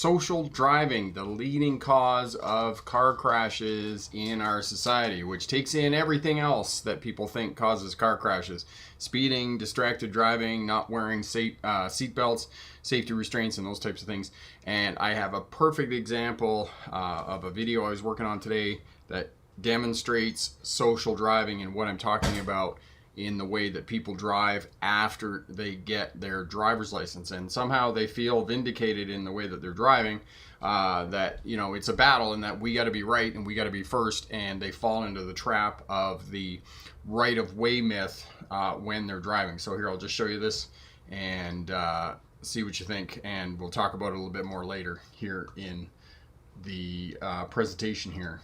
social driving, the leading cause of car crashes in our society, which takes in everything else that people think causes car crashes. Speeding, distracted driving, not wearing seat belts, safety restraints, and those types of things. And I have a perfect example of a video I was working on today that demonstrates social driving and what I'm talking about in the way that people drive after they get their driver's license, and somehow they feel vindicated in the way that they're driving, that, you know, it's a battle and that we got to be right and we got to be first, and they fall into the trap of the right of way myth when they're driving. So here, I'll just show you this and see what you think, and we'll talk about it a little bit more later here in the presentation here.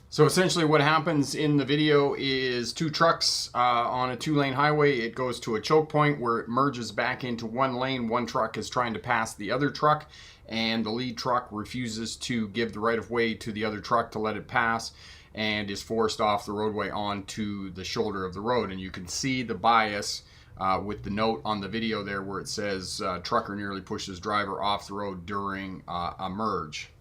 So essentially what happens in the video is two trucks on a two-lane highway. It goes to a choke point where it merges back into one lane. One truck is trying to pass the other truck, and the lead truck refuses to give the right of way to the other truck to let it pass, and is forced off the roadway onto the shoulder of the road. And you can see the bias with the note on the video there where it says trucker nearly pushes driver off the road during a merge.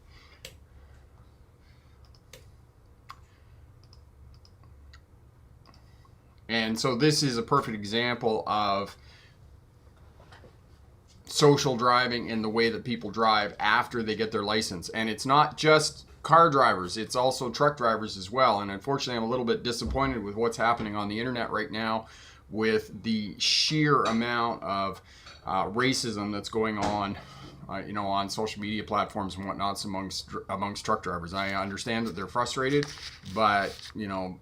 And so this is a perfect example of social driving in the way that people drive after they get their license. And it's not just car drivers, it's also truck drivers as well. And unfortunately, I'm a little bit disappointed with what's happening on the internet right now with the sheer amount of racism that's going on you know, on social media platforms and whatnot amongst truck drivers. I understand that they're frustrated, but, you know,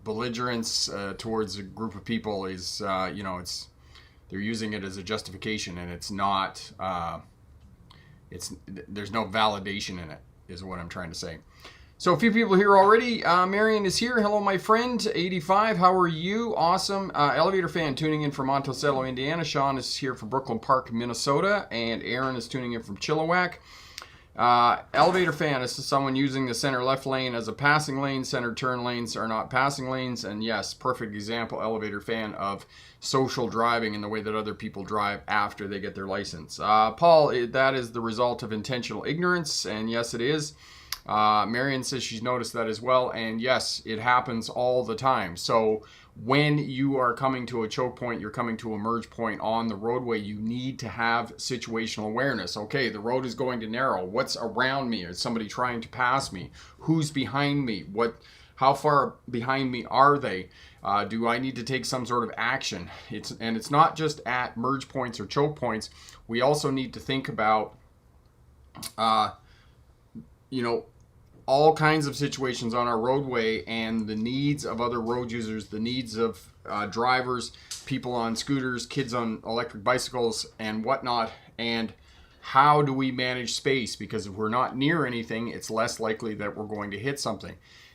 belligerence towards a group of people is, you know, they're using it as a justification, and it's not, there's no validation in it, is what I'm trying to say. So a few people here already. Marion is here. Hello, my friend. 85, how are you? Awesome. Elevator fan tuning in from Monticello, Indiana. Sean is here from Brooklyn Park, Minnesota, and Aaron is tuning in from Chilliwack. Elevator fan, this is someone using the center left lane as a passing lane. Center turn lanes are not passing lanes. And yes, perfect example, elevator fan, of social driving in the way that other people drive after they get their license. Paul, that is the result of intentional ignorance. And yes, it is. Marion says she's noticed that as well. And yes, it happens all the time. So when you are coming to a choke point, you're coming to a merge point on the roadway, you need to have situational awareness. Okay, the road is going to narrow. What's around me? Is somebody trying to pass me? Who's behind me? How far behind me are they? Do I need to take some sort of action? It's not just at merge points or choke points. We also need to think about, you know, all kinds of situations on our roadway and the needs of other road users, the needs of drivers, people on scooters, kids on electric bicycles and whatnot, and how do we manage space? Because if we're not near anything, it's less likely that we're going to hit something.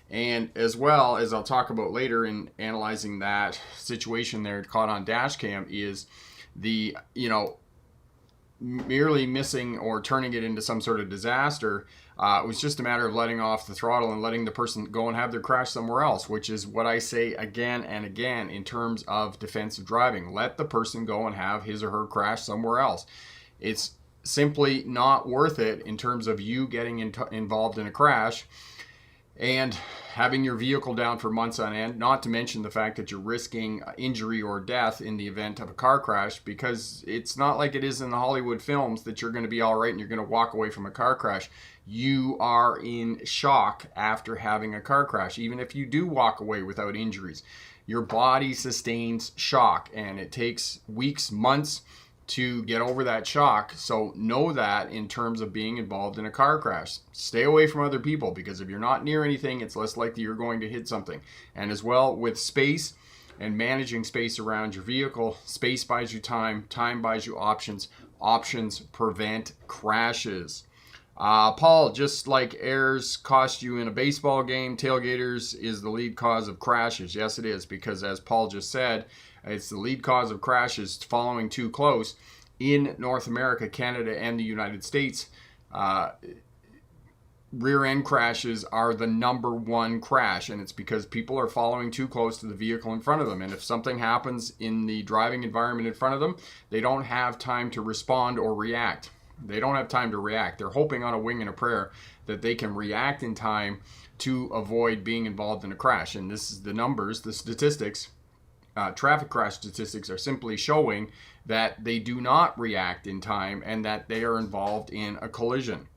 And as well, as I'll talk about later in analyzing that situation there caught on dash cam, is the, you know, merely missing or turning it into some sort of disaster. It was just a matter of letting off the throttle and letting the person go and have their crash somewhere else, which is what I say again and again in terms of defensive driving. Let the person go and have his or her crash somewhere else. It's simply not worth it in terms of you getting involved in a crash and having your vehicle down for months on end, not to mention the fact that you're risking injury or death in the event of a car crash, because it's not like it is in the Hollywood films that you're going to be all right and you're going to walk away from a car crash. You are in shock after having a car crash. Even if you do walk away without injuries, your body sustains shock, and it takes weeks, months to get over that shock. So know that in terms of being involved in a car crash. Stay away from other people, because if you're not near anything, it's less likely you're going to hit something. And as well with space and managing space around your vehicle, space buys you time, time buys you options. options prevent crashes. Paul, just like errors cost you in a baseball game, tailgaters is the lead cause of crashes. Yes, it is, because as Paul just said, it's the lead cause of crashes following too close in North America, Canada, and the United States. Rear end crashes are the number one crash, and it's because people are following too close to the vehicle in front of them. And if something happens in the driving environment in front of them, they don't have time to respond or react. They don't have time to react. They're hoping on a wing and a prayer that they can react in time to avoid being involved in a crash. And this is the numbers, the statistics, traffic crash statistics are simply showing that they do not react in time and that they are involved in a collision.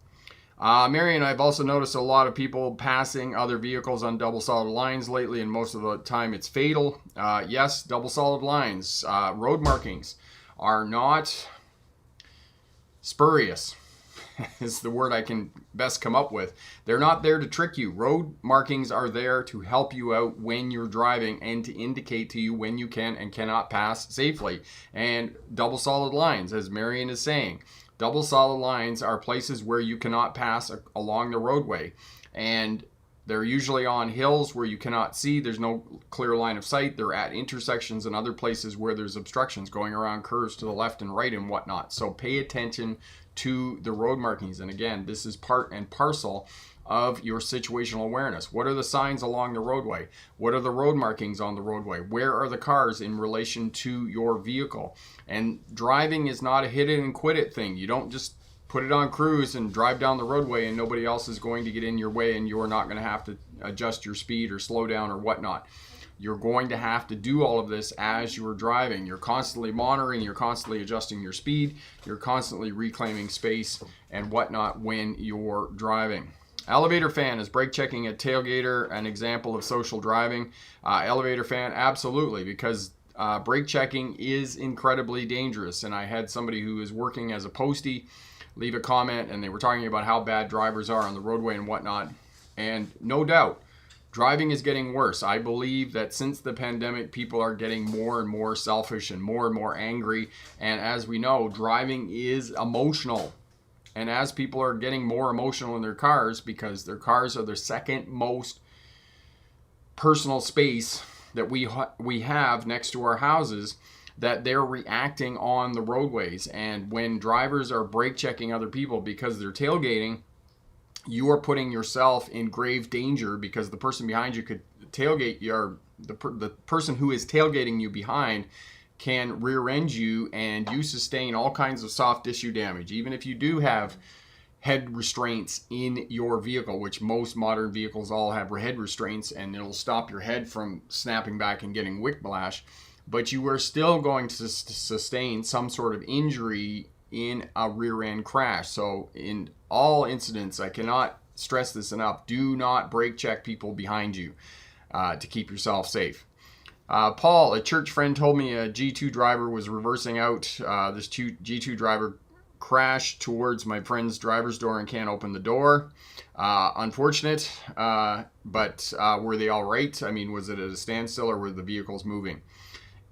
Marion, I've also noticed a lot of people passing other vehicles on double solid lines lately, and most of the time it's fatal. Yes, double solid lines, road markings are not spurious is the word I can best come up with. They're not there to trick you. Road markings are there to help you out when you're driving and to indicate to you when you can and cannot pass safely. And double solid lines, as Marion is saying, double solid lines are places where you cannot pass along the roadway. And they're usually on hills where you cannot see. There's no clear line of sight. They're at intersections and other places where there's obstructions going around curves to the left and right and whatnot. So pay attention to the road markings. And again, this is part and parcel of your situational awareness. What are the signs along the roadway? What are the road markings on the roadway? Where are the cars in relation to your vehicle? And driving is not a hit it and quit it thing. You don't just put it on cruise and drive down the roadway and nobody else is going to get in your way and you're not going to have to adjust your speed or slow down or whatnot. You're going to have to do all of this as you're driving. You're constantly monitoring, you're constantly adjusting your speed, you're constantly reclaiming space and whatnot when you're driving. Elevator fan, is brake checking at tailgater an example of social driving? Elevator fan, absolutely, because brake checking is incredibly dangerous. And I had somebody who is working as a postie leave a comment, and they were talking about how bad drivers are on the roadway and whatnot. And no doubt, driving is getting worse. I believe that since the pandemic, people are getting more and more selfish and more angry. And as we know, driving is emotional. And as people are getting more emotional in their cars, because their cars are the second most personal space that we have next to our houses, that they're reacting on the roadways. And when drivers are brake checking other people because they're tailgating, you are putting yourself in grave danger, because the person behind you could tailgate you, or the person who is tailgating you behind can rear end you, and you sustain all kinds of soft tissue damage. Even if you do have head restraints in your vehicle, which most modern vehicles all have head restraints, and it'll stop your head from snapping back and getting whiplash, but you are still going to sustain some sort of injury in a rear end crash. So in all incidents, I cannot stress this enough, do not brake check people behind you to keep yourself safe. Paul, a church friend told me a G2 driver was reversing out. This G2 driver crashed towards my friend's driver's door and can't open the door. Unfortunate, but were they all right? I mean, was it at a standstill or were the vehicles moving?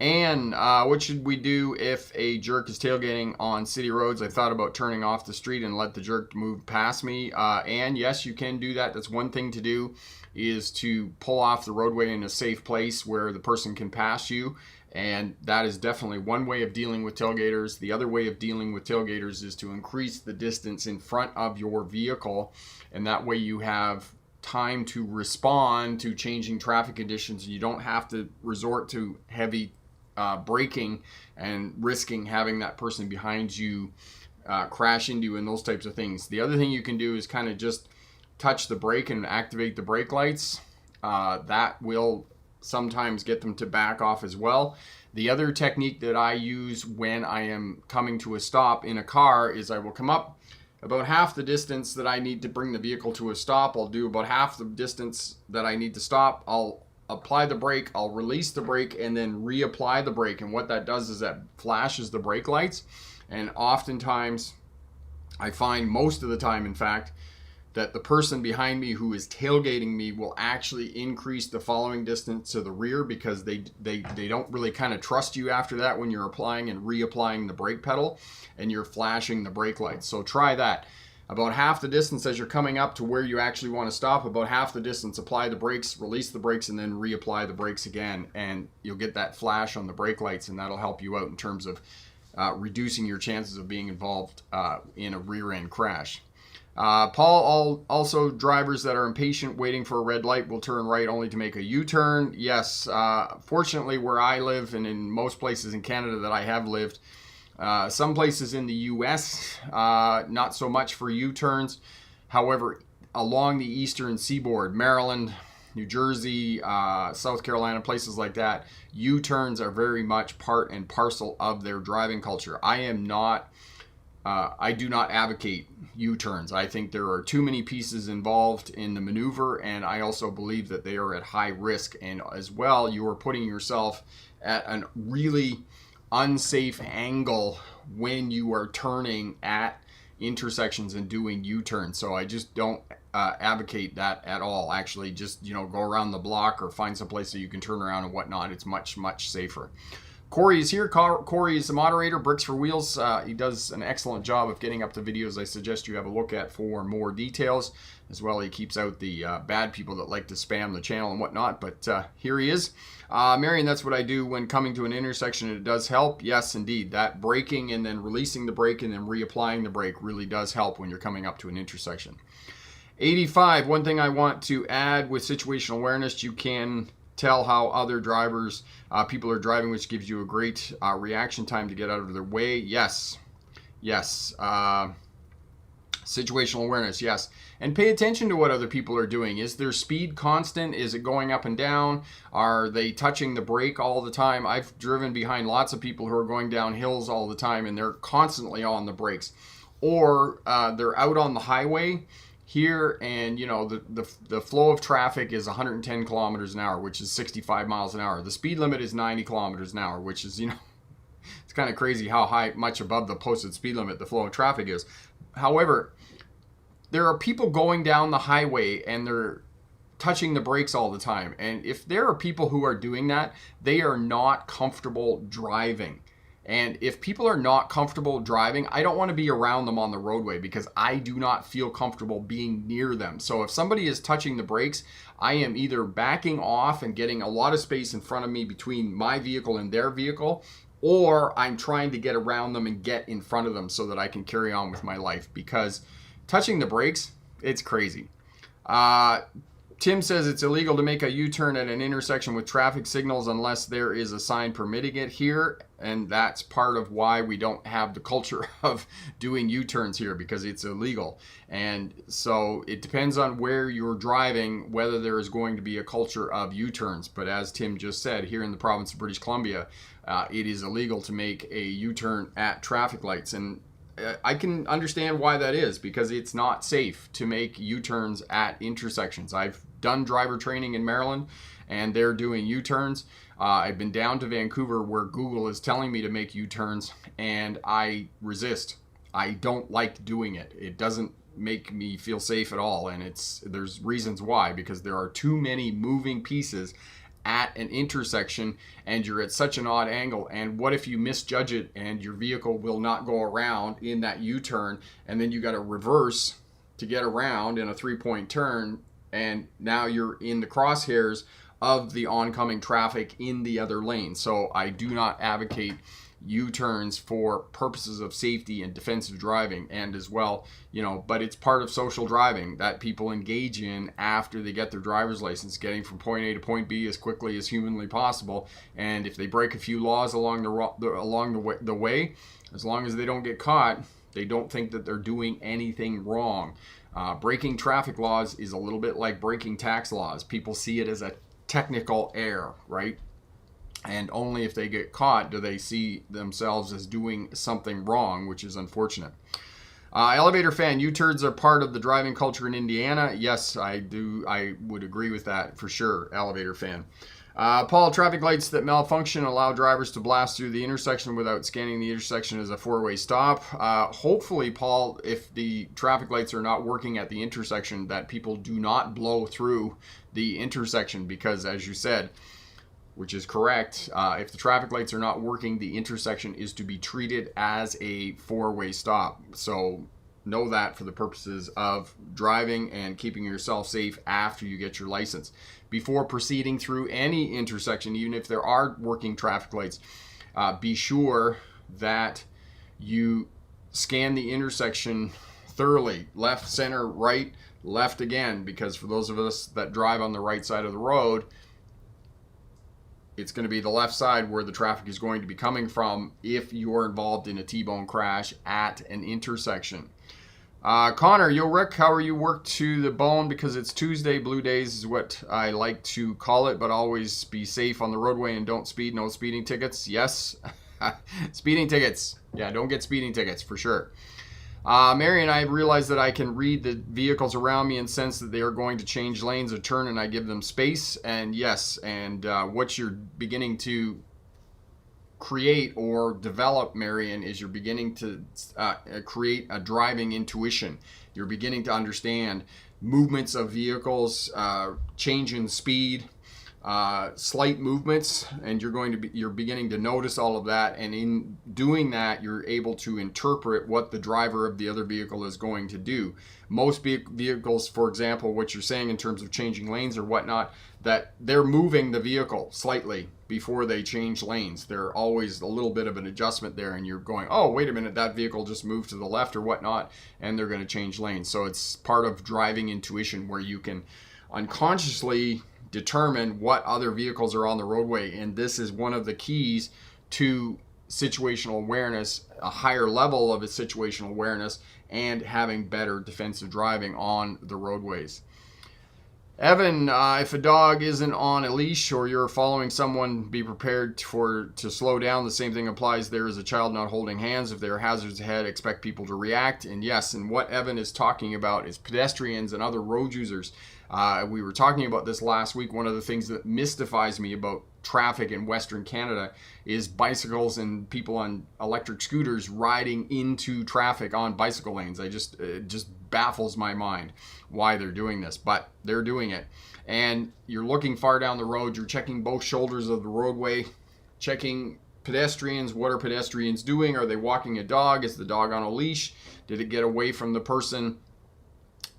And what should we do if a jerk is tailgating on city roads? I thought about turning off the street and let the jerk move past me. And yes, you can do that. That's one thing to do, is to pull off the roadway in a safe place where the person can pass you. And that is definitely one way of dealing with tailgaters. The other way of dealing with tailgaters is to increase the distance in front of your vehicle. And that way you have time to respond to changing traffic conditions. You don't have to resort to heavy braking and risking having that person behind you crash into you and those types of things. The other thing you can do is kind of just touch the brake and activate the brake lights. That will sometimes get them to back off as well. The other technique that I use when I am coming to a stop in a car is I will come up about half the distance that I need to bring the vehicle to a stop. I'll do about half the distance that I need to stop. I'll apply the brake, I'll release the brake, and then reapply the brake. And what that does is that flashes the brake lights. And oftentimes, I find most of the time, in fact, that the person behind me who is tailgating me will actually increase the following distance to the rear, because they don't really kind of trust you after that when you're applying and reapplying the brake pedal and you're flashing the brake lights. So try that. About half the distance as you're coming up to where you actually want to stop, about half the distance, apply the brakes, release the brakes, and then reapply the brakes again, and you'll get that flash on the brake lights, and that'll help you out in terms of reducing your chances of being involved in a rear end crash. Paul, also drivers that are impatient waiting for a red light will turn right only to make a U-turn. Yes, fortunately where I live, and in most places in Canada that I have lived, some places in the US, not so much for U-turns. However, along the eastern seaboard, Maryland, New Jersey, South Carolina, places like that, U-turns are very much part and parcel of their driving culture. I do not advocate U-turns. I think there are too many pieces involved in the maneuver, and I also believe that they are at high risk. And as well, you are putting yourself at a really unsafe angle when you are turning at intersections and doing U-turns. So I just don't advocate that at all. Actually, just go around the block or find some place that you can turn around and whatnot. It's much safer. Corey is here. Corey is the moderator, Bricks for Wheels. He does an excellent job of getting up the videos I suggest you have a look at for more details. As well, he keeps out the bad people that like to spam the channel and whatnot. But here he is. Marion, that's what I do when coming to an intersection. It does help. Yes, indeed. That braking and then releasing the brake and then reapplying the brake really does help when you're coming up to an intersection. 85, one thing I want to add with situational awareness, you can tell how other drivers, people are driving, which gives you a great reaction time to get out of their way. Yes. Situational awareness, yes. And pay attention to what other people are doing. Is their speed constant? Is it going up and down? Are they touching the brake all the time? I've driven behind lots of people who are going down hills all the time, and they're constantly on the brakes. Or they're out on the highway here, and the flow of traffic is 110 kilometers an hour, which is 65 miles an hour. The speed limit is 90 kilometers an hour, which is, it's kind of crazy how much above the posted speed limit the flow of traffic is. However, there are people going down the highway and they're touching the brakes all the time. And if there are people who are doing that, they are not comfortable driving. And if people are not comfortable driving, I don't want to be around them on the roadway, because I do not feel comfortable being near them. So if somebody is touching the brakes, I am either backing off and getting a lot of space in front of me between my vehicle and their vehicle, or I'm trying to get around them and get in front of them so that I can carry on with my life, because touching the brakes, it's crazy. Tim says it's illegal to make a U-turn at an intersection with traffic signals unless there is a sign permitting it here. And that's part of why we don't have the culture of doing U-turns here, because it's illegal. And so it depends on where you're driving, whether there is going to be a culture of U-turns. But as Tim just said, here in the province of British Columbia, it is illegal to make a U-turn at traffic lights. And I can understand why that is, because it's not safe to make U-turns at intersections. I've done driver training in Maryland, and they're doing U-turns. I've been down to Vancouver where Google is telling me to make U-turns, and I resist. I don't like doing it. It doesn't make me feel safe at all, and there's reasons why, because there are too many moving pieces at an intersection, and you're at such an odd angle. And what if you misjudge it and your vehicle will not go around in that U-turn, and then you got to reverse to get around in a 3-point turn, and now you're in the crosshairs of the oncoming traffic in the other lane. So I do not advocate U-turns for purposes of safety and defensive driving, and as well, but it's part of social driving that people engage in after they get their driver's license, getting from point A to point B as quickly as humanly possible. And if they break a few laws along the way, as long as they don't get caught, they don't think that they're doing anything wrong. Breaking traffic laws is a little bit like breaking tax laws. People see it as a technical error, right? And only if they get caught do they see themselves as doing something wrong, which is unfortunate. Elevator fan, U-turns are part of the driving culture in Indiana. Yes, I do. I would agree with that for sure, elevator fan. Paul, traffic lights that malfunction allow drivers to blast through the intersection without scanning the intersection as a four-way stop. Hopefully, Paul, if the traffic lights are not working at the intersection, that people do not blow through the intersection because, as you said, which is correct, if the traffic lights are not working, the intersection is to be treated as a four-way stop. So know that for the purposes of driving and keeping yourself safe after you get your license. Before proceeding through any intersection, even if there are working traffic lights, be sure that you scan the intersection thoroughly. Left, center, right, left again, because for those of us that drive on the right side of the road, it's going to be the left side where the traffic is going to be coming from if you're involved in a T-bone crash at an intersection. Connor, yo Rick, how are you? Worked to the bone because it's Tuesday. Blue days is what I like to call it, but always be safe on the roadway and don't speed. No speeding tickets. Yes. Speeding tickets. Yeah, don't get speeding tickets for sure. Mary and I realized that I can read the vehicles around me and sense that they are going to change lanes or turn, and I give them space. And yes, and what you're beginning to create or develop, Marion, is you're beginning to create a driving intuition. You're beginning to understand movements of vehicles, change in speed, slight movements, and you're beginning to notice all of that. And in doing that, you're able to interpret what the driver of the other vehicle is going to do. Most vehicles, for example, what you're saying in terms of changing lanes or whatnot, that they're moving the vehicle slightly before they change lanes. There's always a little bit of an adjustment there, and you're going, oh, wait a minute, that vehicle just moved to the left or whatnot, and they're going to change lanes. So it's part of driving intuition where you can unconsciously determine what other vehicles are on the roadway. And this is one of the keys to situational awareness, a higher level of situational awareness, and having better defensive driving on the roadways. Evan, if a dog isn't on a leash or you're following someone, be prepared to slow down. The same thing applies there as a child not holding hands. If there are hazards ahead, expect people to react. And yes, and what Evan is talking about is pedestrians and other road users. We were talking about this last week. One of the things that mystifies me about traffic in Western Canada is bicycles and people on electric scooters riding into traffic on bicycle lanes. It just baffles my mind why they're doing this, but they're doing it. And you're looking far down the road, you're checking both shoulders of the roadway, checking pedestrians. What are pedestrians doing? Are they walking a dog? Is the dog on a leash? Did it get away from the person?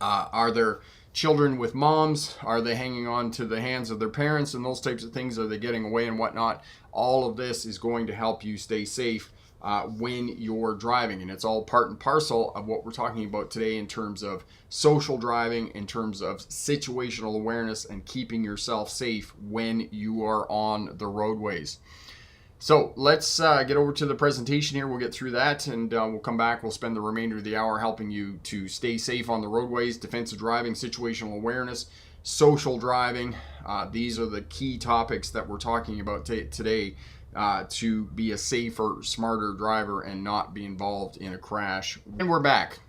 Are there children with moms? Are they hanging on to the hands of their parents and those types of things? Are they getting away and whatnot? All of this is going to help you stay safe when you're driving, and it's all part and parcel of what we're talking about today in terms of social driving, in terms of situational awareness, and keeping yourself safe when you are on the roadways. So let's get over to the presentation here. We'll get through that, and we'll come back. We'll spend the remainder of the hour helping you to stay safe on the roadways, defensive driving, situational awareness, social driving. These are the key topics that we're talking about today to be a safer, smarter driver and not be involved in a crash. And we're back.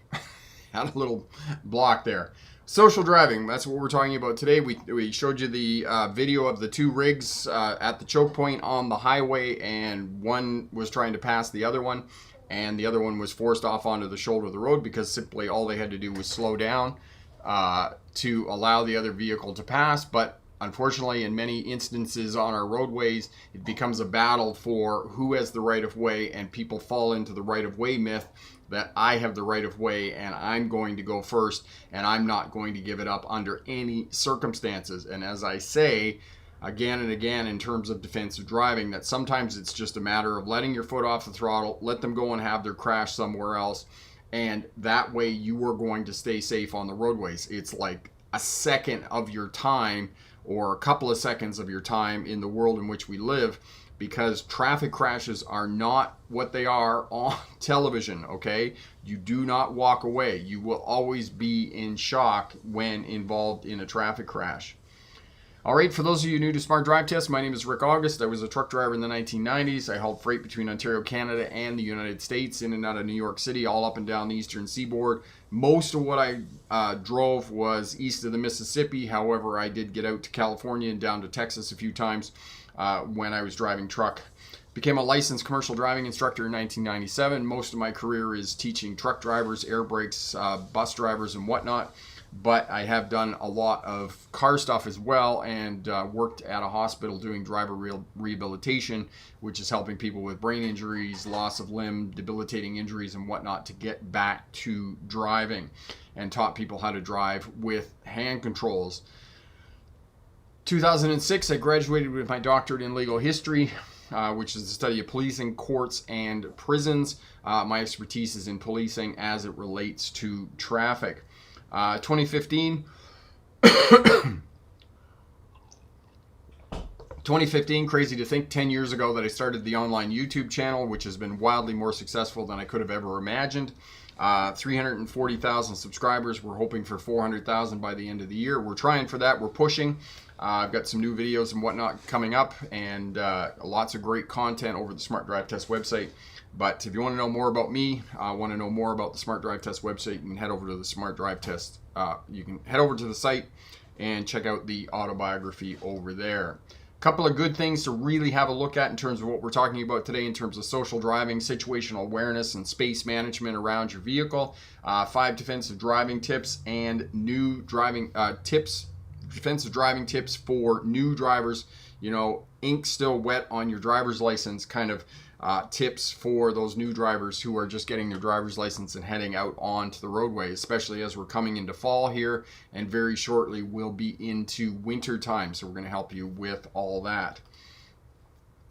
Had a little block there. Social driving, that's what we're talking about today. We showed you the video of the two rigs at the choke point on the highway, and one was trying to pass the other one, and the other one was forced off onto the shoulder of the road because simply all they had to do was slow down to allow the other vehicle to pass. But unfortunately, in many instances on our roadways, it becomes a battle for who has the right of way, and people fall into the right of way myth that I have the right of way and I'm going to go first and I'm not going to give it up under any circumstances. And as I say again and again in terms of defensive driving, that sometimes it's just a matter of letting your foot off the throttle, let them go and have their crash somewhere else, and that way you are going to stay safe on the roadways. It's like a second of your time or a couple of seconds of your time in the world in which we live, because traffic crashes are not what they are on television, okay? You do not walk away. You will always be in shock when involved in a traffic crash. All right, for those of you new to Smart Drive Test, my name is Rick August. I was a truck driver in the 1990s. I hauled freight between Ontario, Canada, and the United States, in and out of New York City, all up and down the eastern seaboard. Most of what I drove was east of the Mississippi. However, I did get out to California and down to Texas a few times when I was driving truck. Became a licensed commercial driving instructor in 1997. Most of my career is teaching truck drivers, air brakes, bus drivers, and whatnot. But I have done a lot of car stuff as well, and worked at a hospital doing driver rehabilitation, which is helping people with brain injuries, loss of limb, debilitating injuries, and whatnot to get back to driving, and taught people how to drive with hand controls. 2006, I graduated with my doctorate in legal history, which is the study of policing, courts, and prisons. My expertise is in policing as it relates to traffic. 2015, 2015, crazy to think, 10 years ago that I started the online YouTube channel, which has been wildly more successful than I could have ever imagined. 340,000 subscribers. We're hoping for 400,000 by the end of the year. We're trying for that. We're pushing. I've got some new videos and whatnot coming up, and lots of great content over the Smart Drive Test website. But if you want to know more about me, want to know more about the Smart Drive Test website, you can head over to the Smart Drive Test. You can head over to the site and check out the autobiography over there. A couple of good things to really have a look at in terms of what we're talking about today in terms of social driving, situational awareness, and space management around your vehicle. 5 defensive driving tips and new driving tips, defensive driving tips for new drivers. You know, ink still wet on your driver's license kind of tips for those new drivers who are just getting their driver's license and heading out onto the roadway, especially as we're coming into fall here, and very shortly we'll be into winter time, so we're going to help you with all that.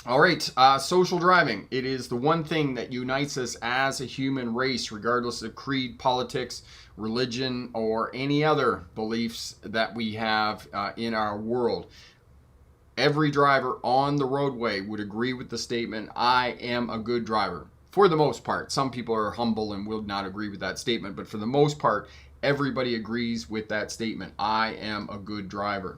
All right, social driving. It is the one thing that unites us as a human race, regardless of creed, politics, religion, or any other beliefs that we have in our world. Every driver on the roadway would agree with the statement, I am a good driver. For the most part. Some people are humble and will not agree with that statement, but for the most part, everybody agrees with that statement, I am a good driver.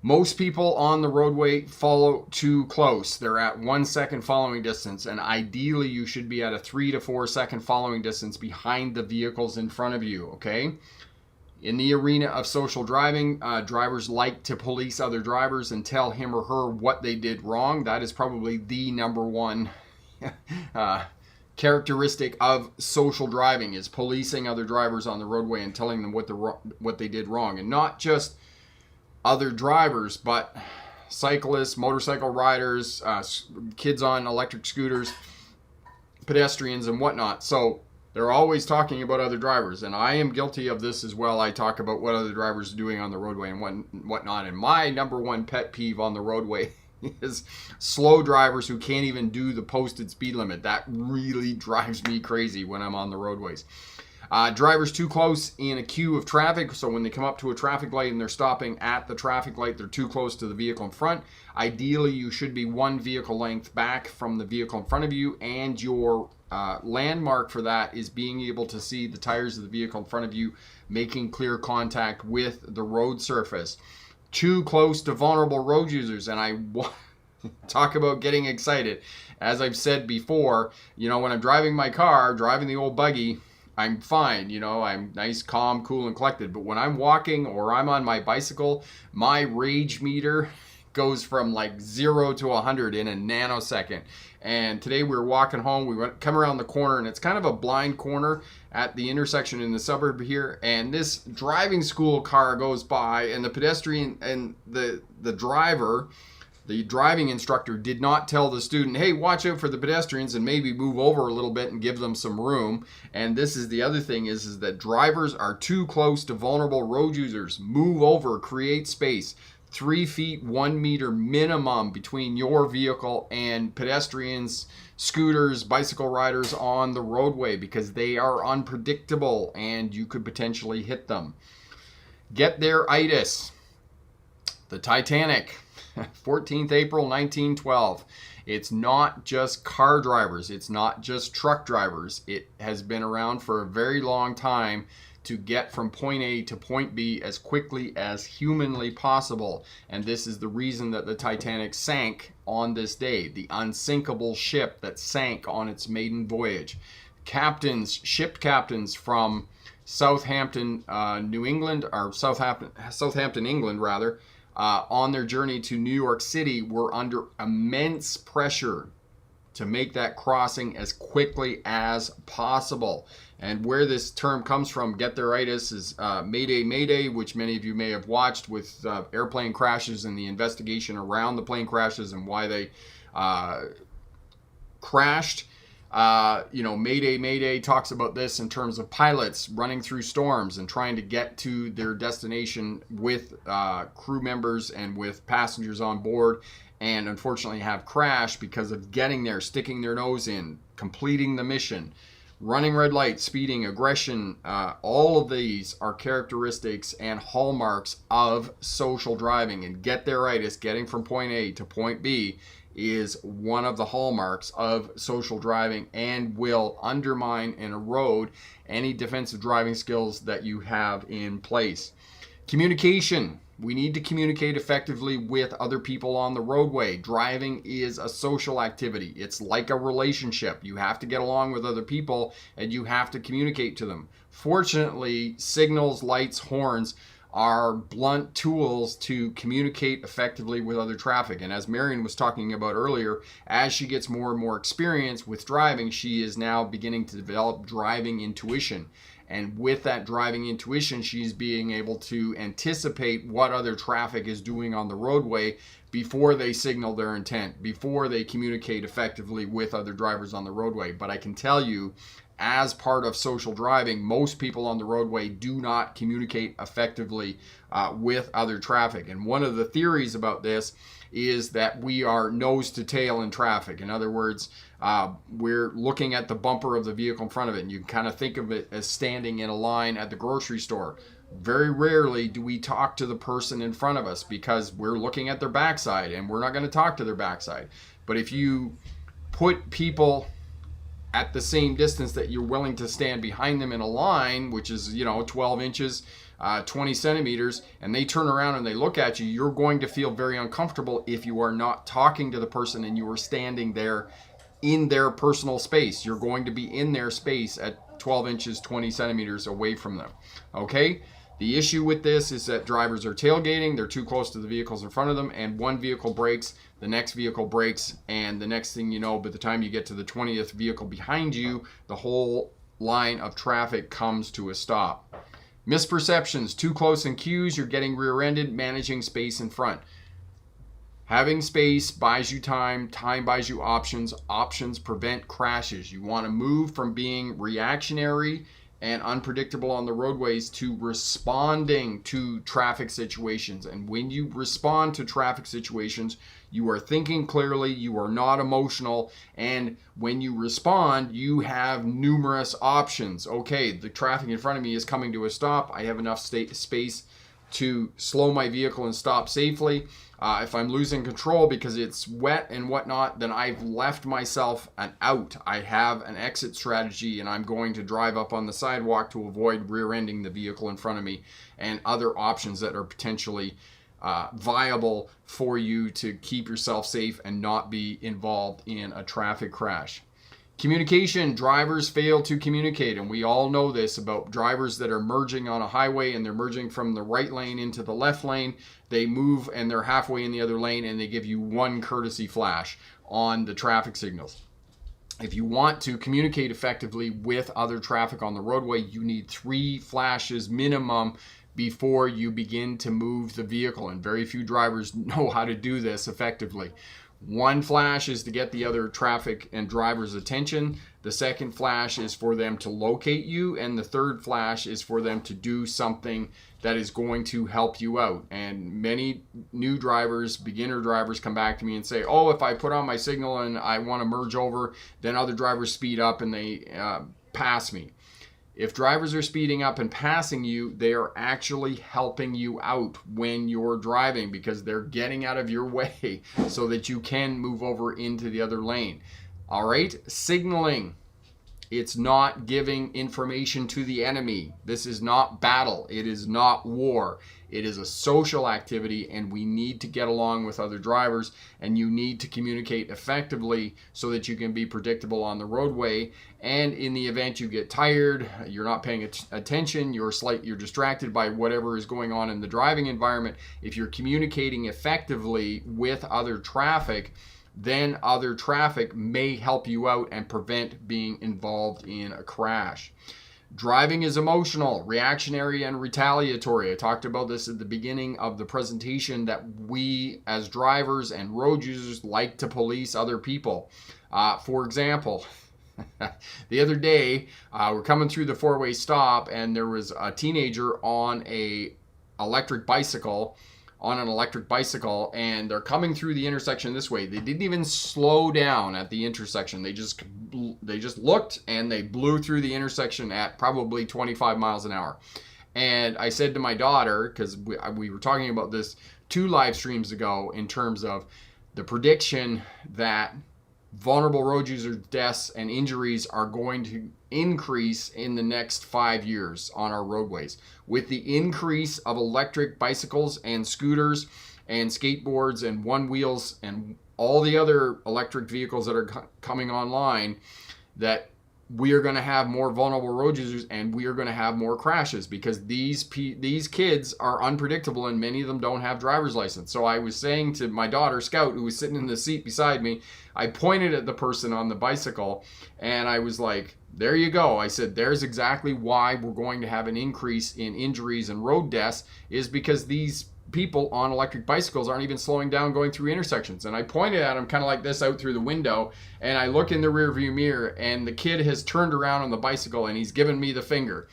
Most people on the roadway follow too close. They're at 1 second following distance, and ideally you should be at a 3 to 4 second following distance behind the vehicles in front of you, okay? In the arena of social driving, drivers like to police other drivers and tell him or her what they did wrong. That is probably the number one characteristic of social driving, is policing other drivers on the roadway and telling them what they did wrong. And not just other drivers, but cyclists, motorcycle riders, kids on electric scooters, pedestrians, and whatnot. So they're always talking about other drivers, and I am guilty of this as well. I talk about what other drivers are doing on the roadway and whatnot, and my number one pet peeve on the roadway is slow drivers who can't even do the posted speed limit. That really drives me crazy when I'm on the roadways. Drivers too close in a queue of traffic, so when they come up to a traffic light and they're stopping at the traffic light, they're too close to the vehicle in front. Ideally, you should be 1 vehicle length back from the vehicle in front of you, and your landmark for that is being able to see the tires of the vehicle in front of you making clear contact with the road surface. Too close to vulnerable road users, and I talk about getting excited. As I've said before, you know, when I'm driving my car, driving the old buggy, I'm fine, you know, I'm nice, calm, cool, and collected. But when I'm walking or I'm on my bicycle, my rage meter goes from like 0 to 100 in a nanosecond. And today we were walking home, come around the corner, and it's kind of a blind corner at the intersection in the suburb here, and this driving school car goes by, and the pedestrian and the driver, the driving instructor, did not tell the student, hey, watch out for the pedestrians and maybe move over a little bit and give them some room. And this is the other thing, is that drivers are too close to vulnerable road users. Move over, create space. 3 feet, 1 meter minimum between your vehicle and pedestrians, scooters, bicycle riders on the roadway, because they are unpredictable and you could potentially hit them. Get there itis. The Titanic, 14th April 1912. It's not just car drivers. It's not just truck drivers. It has been around for a very long time to get from point A to point B as quickly as humanly possible. And this is the reason that the Titanic sank on this day, the unsinkable ship that sank on its maiden voyage. Ship captains from Southampton, New England, or Southampton, England, rather, on their journey to New York City were under immense pressure to make that crossing as quickly as possible. And where this term comes from, get theiritis, is Mayday, Mayday, which many of you may have watched with airplane crashes and the investigation around the plane crashes and why they crashed. Mayday, Mayday talks about this in terms of pilots running through storms and trying to get to their destination with crew members and with passengers on board, and unfortunately have crashed because of getting there, sticking their nose in, completing the mission. Running red lights, speeding, aggression, all of these are characteristics and hallmarks of social driving. And get theiritis, getting from point A to point B, is one of the hallmarks of social driving and will undermine and erode any defensive driving skills that you have in place. Communication. We need to communicate effectively with other people on the roadway. Driving is a social activity. It's like a relationship. You have to get along with other people and you have to communicate to them. Fortunately, signals, lights, horns are blunt tools to communicate effectively with other traffic. And as Marion was talking about earlier, as she gets more and more experience with driving, she is now beginning to develop driving intuition. And with that driving intuition, she's being able to anticipate what other traffic is doing on the roadway before they signal their intent, before they communicate effectively with other drivers on the roadway. But I can tell you, as part of social driving, most people on the roadway do not communicate effectively with other traffic. And one of the theories about this is that we are nose to tail in traffic. In other words, we're looking at the bumper of the vehicle in front of it, and you can kind of think of it as standing in a line at the grocery store. Very rarely do we talk to the person in front of us because we're looking at their backside, and we're not going to talk to their backside. But if you put people at the same distance that you're willing to stand behind them in a line, which is 12 inches, 20 centimeters, and they turn around and they look at you, you're going to feel very uncomfortable if you are not talking to the person and you are standing there in their personal space. You're going to be in their space at 12 inches, 20 centimeters away from them. Okay? The issue with this is that drivers are tailgating, they're too close to the vehicles in front of them, and one vehicle brakes, the next vehicle brakes, and the next thing you know, by the time you get to the 20th vehicle behind you, the whole line of traffic comes to a stop. Misperceptions, too close in queues, you're getting rear-ended, managing space in front. Having space buys you time, time buys you options, options prevent crashes. You want to move from being reactionary and unpredictable on the roadways to responding to traffic situations. And when you respond to traffic situations, you are thinking clearly, you are not emotional, and when you respond, you have numerous options. Okay, the traffic in front of me is coming to a stop. I have enough space to slow my vehicle and stop safely. If I'm losing control because it's wet and whatnot, then I've left myself an out. I have an exit strategy, and I'm going to drive up on the sidewalk to avoid rear-ending the vehicle in front of me, and other options that are potentially viable for you to keep yourself safe and not be involved in a traffic crash. Communication, drivers fail to communicate, and we all know this about drivers that are merging on a highway and they're merging from the right lane into the left lane. They move and they're halfway in the other lane and they give you one courtesy flash on the traffic signals. If you want to communicate effectively with other traffic on the roadway, you need 3 flashes minimum before you begin to move the vehicle, and very few drivers know how to do this effectively. 1 flash is to get the other traffic and drivers' attention. The second flash is for them to locate you. And the third flash is for them to do something that is going to help you out. And many new drivers, beginner drivers, come back to me and say, oh, if I put on my signal and I want to merge over, then other drivers speed up and they pass me. If drivers are speeding up and passing you, they are actually helping you out when you're driving because they're getting out of your way so that you can move over into the other lane. All right, signaling. It's not giving information to the enemy. This is not battle. It is not war. It is a social activity, and we need to get along with other drivers, and you need to communicate effectively so that you can be predictable on the roadway. And in the event you get tired, you're not paying attention, you're distracted by whatever is going on in the driving environment, if you're communicating effectively with other traffic, then other traffic may help you out and prevent being involved in a crash. Driving is emotional, reactionary, and retaliatory. I talked about this at the beginning of the presentation, that we as drivers and road users like to police other people. For example, the other day, we're coming through the four-way stop, and there was a teenager on an electric bicycle, and they're coming through the intersection this way. They didn't even slow down at the intersection. They just looked, and they blew through the intersection at probably 25 miles an hour. And I said to my daughter, because we were talking about this 2 live streams ago, in terms of the prediction that vulnerable road user deaths and injuries are going to increase in the next 5 years on our roadways. With the increase of electric bicycles and scooters and skateboards and one wheels and all the other electric vehicles that are coming online, that we are going to have more vulnerable road users, and we are going to have more crashes because these kids are unpredictable, and many of them don't have driver's license. So I was saying to my daughter, Scout, who was sitting in the seat beside me, I pointed at the person on the bicycle, and I was like, there you go. I said, there's exactly why we're going to have an increase in injuries and road deaths, is because these people on electric bicycles aren't even slowing down going through intersections. And I pointed at him kind of like this out through the window, and I look in the rear view mirror, and the kid has turned around on the bicycle and he's given me the finger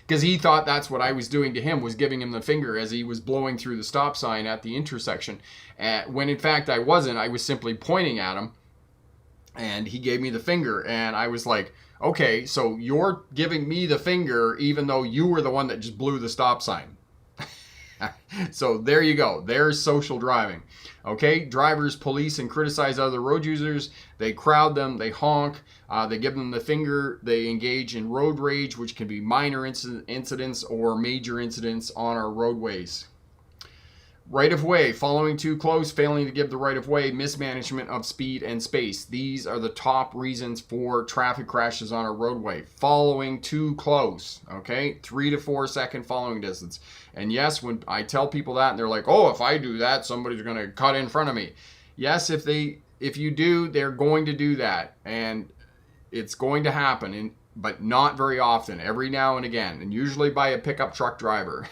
because he thought that's what I was doing to him, was giving him the finger as he was blowing through the stop sign at the intersection, when in fact I wasn't. I was simply pointing at him, and he gave me the finger, and I was like, okay, so you're giving me the finger even though you were the one that just blew the stop sign. So there you go. There's social driving. Okay, drivers police and criticize other road users. They crowd them, they honk, they give them the finger, they engage in road rage, which can be minor incidents or major incidents on our roadways. Right of way, following too close, failing to give the right of way, mismanagement of speed and space. These are the top reasons for traffic crashes on a roadway. Following too close, okay? 3 to 4 second following distance. And yes, when I tell people that, and they're like, oh, if I do that, somebody's going to cut in front of me. Yes, if you do, they're going to do that. And it's going to happen, but not very often, every now and again, and usually by a pickup truck driver.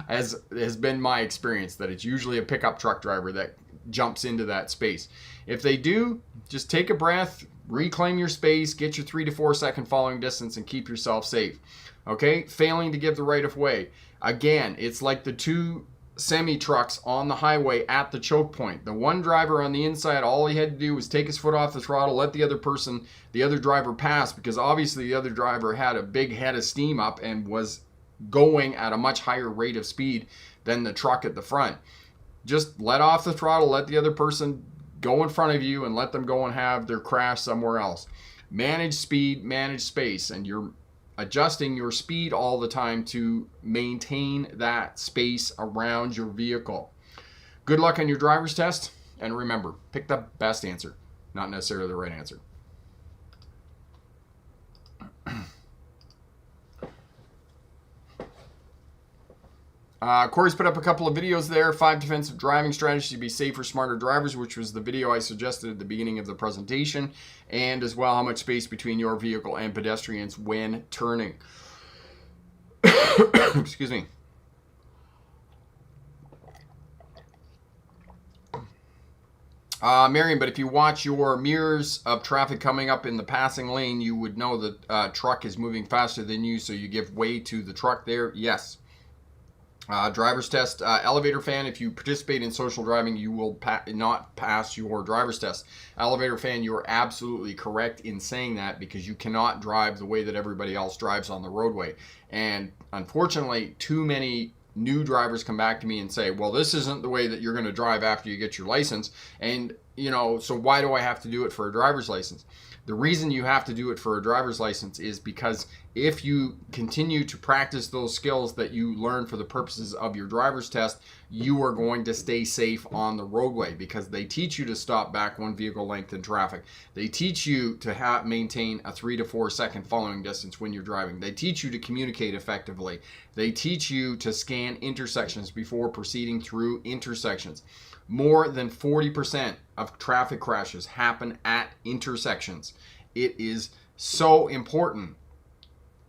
As has been my experience, that it's usually a pickup truck driver that jumps into that space. If they do, just take a breath, reclaim your space, get your 3 to 4 second following distance, and keep yourself safe. Okay, failing to give the right of way. Again, it's like the 2 semi trucks on the highway at the choke point. The one driver on the inside, all he had to do was take his foot off the throttle, let the other driver pass, because obviously the other driver had a big head of steam up and was going at a much higher rate of speed than the truck at the front. Just let off the throttle, let the other person go in front of you, and let them go and have their crash somewhere else. Manage speed, manage space, and you're adjusting your speed all the time to maintain that space around your vehicle. Good luck on your driver's test, and remember, pick the best answer, not necessarily the right answer. Corey's put up a couple of videos there. 5 defensive driving strategies to be safer, smarter drivers, which was the video I suggested at the beginning of the presentation, and as well how much space between your vehicle and pedestrians when turning. Excuse me. Marion, but if you watch your mirrors of traffic coming up in the passing lane, you would know that truck is moving faster than you, so you give way to the truck there. Yes. Driver's test, elevator fan. If you participate in social driving, you will not pass your driver's test. Elevator fan, you are absolutely correct in saying that, because you cannot drive the way that everybody else drives on the roadway. And unfortunately, too many new drivers come back to me and say, well, this isn't the way that you're going to drive after you get your license. And, so why do I have to do it for a driver's license? The reason you have to do it for a driver's license is because if you continue to practice those skills that you learn for the purposes of your driver's test, you are going to stay safe on the roadway, because they teach you to stop back one vehicle length in traffic. They teach you to maintain a 3 to 4 second following distance when you're driving. They teach you to communicate effectively. They teach you to scan intersections before proceeding through intersections. More than 40% of traffic crashes happen at intersections. It is so important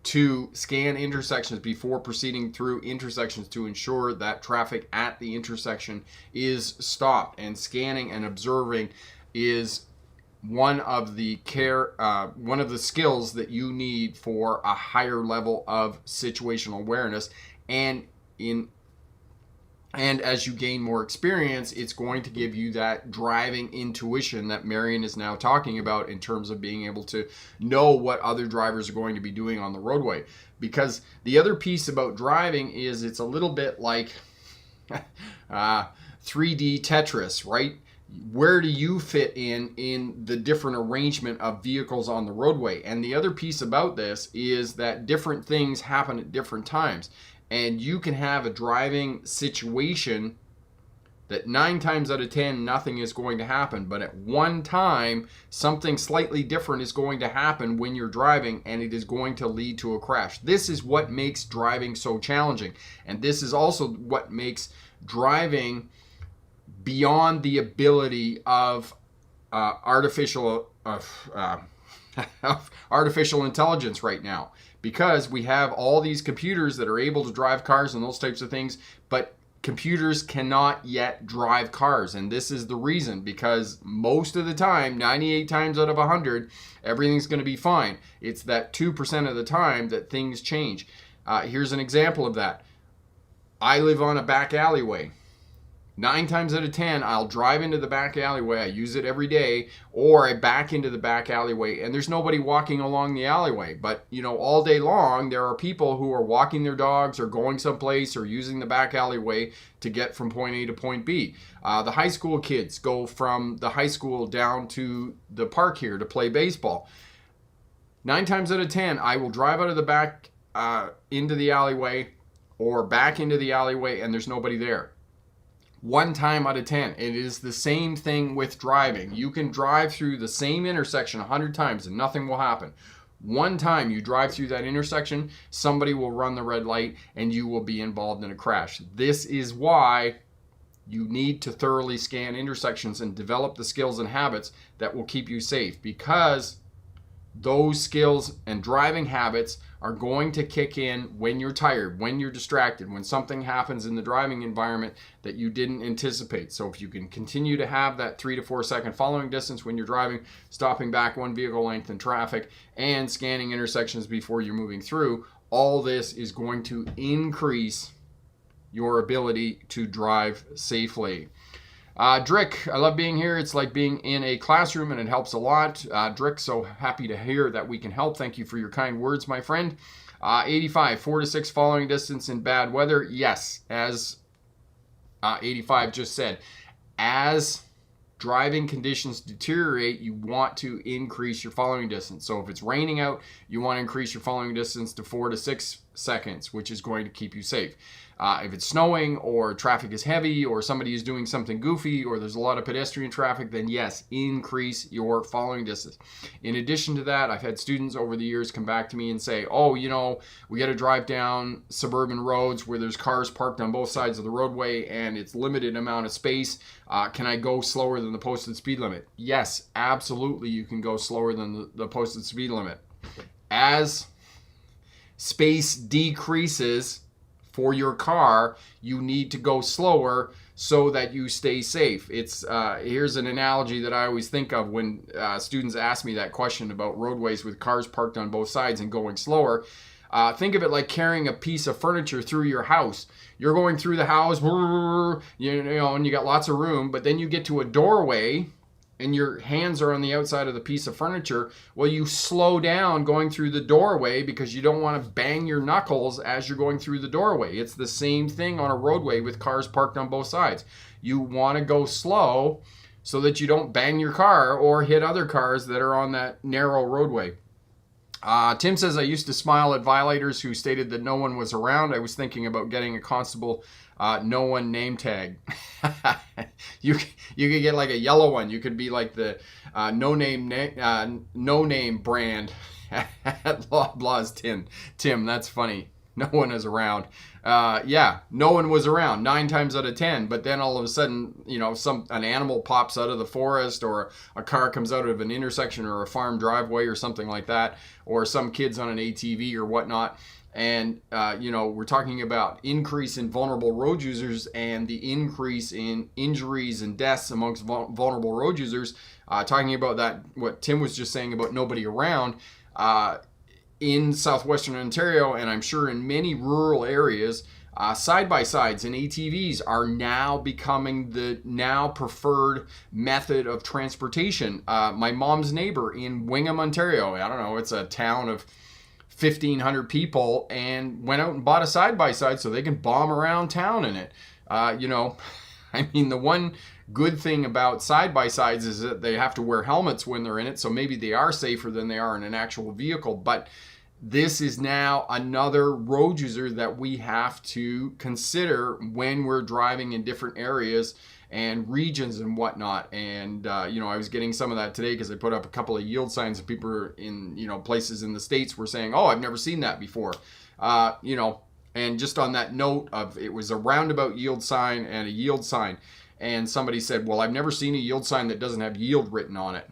to scan intersections before proceeding through intersections to ensure that traffic at the intersection is stopped. And scanning and observing is one of the skills that you need for a higher level of situational awareness. And as you gain more experience, it's going to give you that driving intuition that Marion is now talking about, in terms of being able to know what other drivers are going to be doing on the roadway. Because the other piece about driving is it's a little bit like 3D Tetris, right? Where do you fit in the different arrangement of vehicles on the roadway? And the other piece about this is that different things happen at different times. And you can have a driving situation that 9 times out of 10, nothing is going to happen. But at one time, something slightly different is going to happen when you're driving, and it is going to lead to a crash. This is what makes driving so challenging. And this is also what makes driving beyond the ability of artificial intelligence right now. Because we have all these computers that are able to drive cars and those types of things, but computers cannot yet drive cars. And this is the reason, because most of the time, 98 times out of 100, everything's going to be fine. It's that 2% of the time that things change. Here's an example of that. I live on a back alleyway. 9 times out of 10, I'll drive into the back alleyway. I use it every day, or I back into the back alleyway, and there's nobody walking along the alleyway. But, all day long, there are people who are walking their dogs or going someplace or using the back alleyway to get from point A to point B. The high school kids go from the high school down to the park here to play baseball. 9 times out of 10, I will drive out of the back into the alleyway or back into the alleyway, and there's nobody there. 1 time out of 10. It is the same thing with driving. You can drive through the same intersection 100 times and nothing will happen. 1 time you drive through that intersection, somebody will run the red light and you will be involved in a crash. This is why you need to thoroughly scan intersections and develop the skills and habits that will keep you safe, because those skills and driving habits are going to kick in when you're tired, when you're distracted, when something happens in the driving environment that you didn't anticipate. So if you can continue to have that 3 to 4 second following distance when you're driving, stopping back 1 vehicle length in traffic, and scanning intersections before you're moving through, all this is going to increase your ability to drive safely. Drick, I love being here. It's like being in a classroom, and it helps a lot. Drick, so happy to hear that we can help. Thank you for your kind words, my friend. 85, 4 to 6 following distance in bad weather. Yes, as 85 just said, as driving conditions deteriorate, you want to increase your following distance. So if it's raining out, you want to increase your following distance to 4 to 6 seconds, which is going to keep you safe. If it's snowing or traffic is heavy or somebody is doing something goofy or there's a lot of pedestrian traffic, then yes, increase your following distance. In addition to that, I've had students over the years come back to me and say, oh, we got to drive down suburban roads where there's cars parked on both sides of the roadway and it's limited amount of space. Can I go slower than the posted speed limit? Yes, absolutely, you can go slower than the posted speed limit. As space decreases for your car, you need to go slower so that you stay safe. It's here's an analogy that I always think of when students ask me that question about roadways with cars parked on both sides and going slower. Think of it like carrying a piece of furniture through your house. You're going through the house, you know, and you got lots of room, but then you get to a doorway and your hands are on the outside of the piece of furniture. Well, you slow down going through the doorway because you don't want to bang your knuckles as you're going through the doorway. It's the same thing on a roadway with cars parked on both sides. You want to go slow so that you don't bang your car or hit other cars that are on that narrow roadway. Tim says, I used to smile at violators who stated that no one was around. I was thinking about getting a constable no one name tag. you could get like a yellow one. You could be like the no name brand at Loblaws. Tim, that's funny. No one is around. Yeah, no one was around 9 times out of 10. But then all of a sudden, you know, an animal pops out of the forest, or a car comes out of an intersection or a farm driveway or something like that, or some kids on an ATV or whatnot. And, you know, we're talking about increase in vulnerable road users and the increase in injuries and deaths amongst vulnerable road users. Talking about that, what Tim was just saying about nobody around. In southwestern Ontario, and I'm sure in many rural areas, side-by-sides and ATVs are now becoming the now preferred method of transportation. My mom's neighbor in Wingham, Ontario, I don't know, it's a town of 1,500 people, and went out and bought a side-by-side so they can bomb around town in it. You know, I mean, the one good thing about side-by-sides is that they have to wear helmets when they're in it, so maybe they are safer than they are in an actual vehicle. But this is now another road user that we have to consider when we're driving in different areas and regions and whatnot. And you know, I was getting some of that today because I put up a couple of yield signs, and people in, you know, places in the States were saying, oh, I've never seen that before. You know, and just on that note of, it was a roundabout yield sign and a yield sign. And somebody said, well, I've never seen a yield sign that doesn't have yield written on it.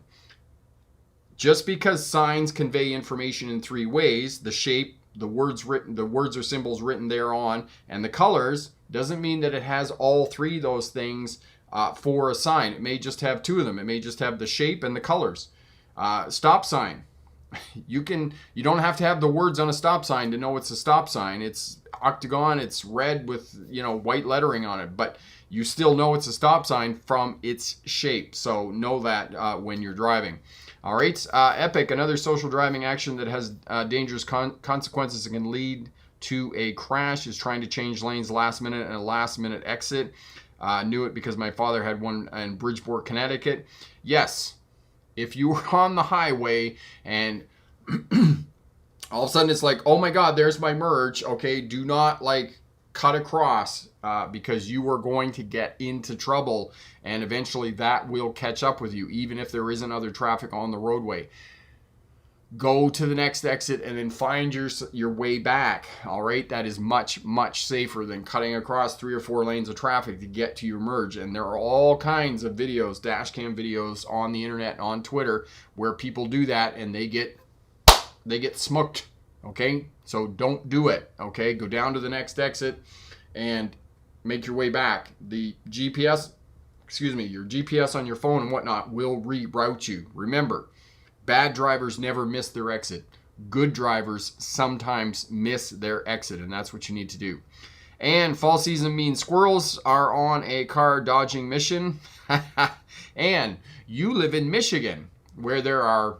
Just because signs convey information in 3 ways, the shape, the words or symbols written thereon, and the colors, doesn't mean that it has all 3 of those things for a sign. It may just have 2 of them. It may just have the shape and the colors. Stop sign. You don't have to have the words on a stop sign to know it's a stop sign. It's octagon, it's red with, you know, white lettering on it, but you still know it's a stop sign from its shape. So know that when you're driving. All right, Epic, another social driving action that has dangerous consequences and can lead to a crash, is trying to change lanes last minute and a last minute exit. Knew it because my father had one in Bridgeport, Connecticut. Yes, if you were on the highway and all of a sudden it's like, oh my God, there's my merge. Okay, do not like cut across because you are going to get into trouble, and eventually that will catch up with you, even if there isn't other traffic on the roadway. Go to the next exit and then find your way back. All right, that is much, much safer than cutting across 3 or 4 lanes of traffic to get to your merge. And there are all kinds of videos, dash cam videos on the internet and on Twitter where people do that and they get smoked. Okay, so don't do it. Okay, go down to the next exit and make your way back. The GPS, your GPS on your phone and whatnot will reroute you. Remember, bad drivers never miss their exit. Good drivers sometimes miss their exit, and that's what you need to do. And fall season means squirrels are on a car dodging mission. And you live in Michigan, where there are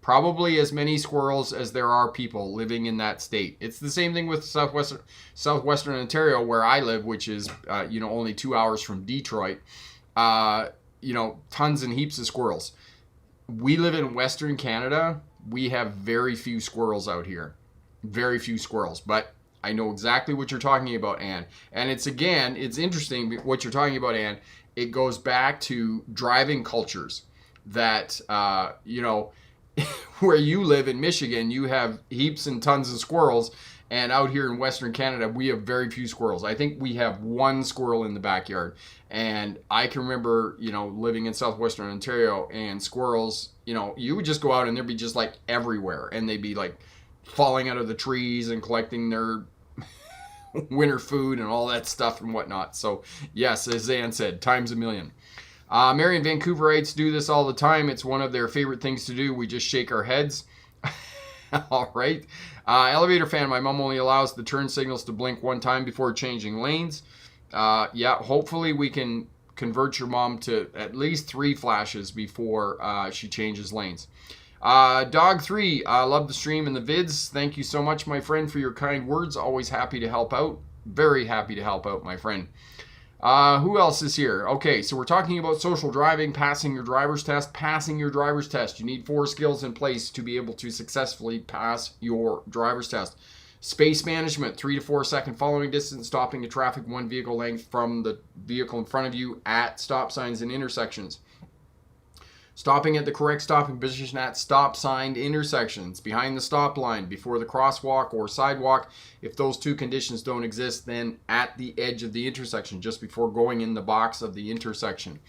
probably as many squirrels as there are people living in that state. It's the same thing with southwestern Ontario, where I live, which is only 2 hours from Detroit. Tons and heaps of squirrels. We live in Western Canada. We have very few squirrels out here. Very few squirrels. But I know exactly what you're talking about, Ann. And it's interesting what you're talking about, Ann. It goes back to driving cultures that, where you live in Michigan, you have heaps and tons of squirrels. And out here in Western Canada, we have very few squirrels. I think we have 1 squirrel in the backyard. And I can remember, living in southwestern Ontario, and squirrels, you would just go out and they'd be just like everywhere. And they'd be like falling out of the trees and collecting their winter food and all that stuff and whatnot. So yes, as Ann said, times a million. Marion Vancouverites do this all the time. It's one of their favorite things to do. We just shake our heads. All right. Elevator fan. My mom only allows the turn signals to blink one time before changing lanes. Yeah, hopefully we can convert your mom to at least 3 flashes before she changes lanes. Dog 3, love the stream and the vids. Thank you so much, my friend, for your kind words. Always happy to help out. Very happy to help out, my friend. Who else is here? Okay, so we're talking about social driving, passing your driver's test. Passing your driver's test. You need 4 skills in place to be able to successfully pass your driver's test. Space management, 3 to 4 second following distance, stopping a traffic 1 vehicle length from the vehicle in front of you at stop signs and intersections. Stopping at the correct stopping position at stop sign intersections, behind the stop line, before the crosswalk or sidewalk. If those 2 conditions don't exist, then at the edge of the intersection, just before going in the box of the intersection.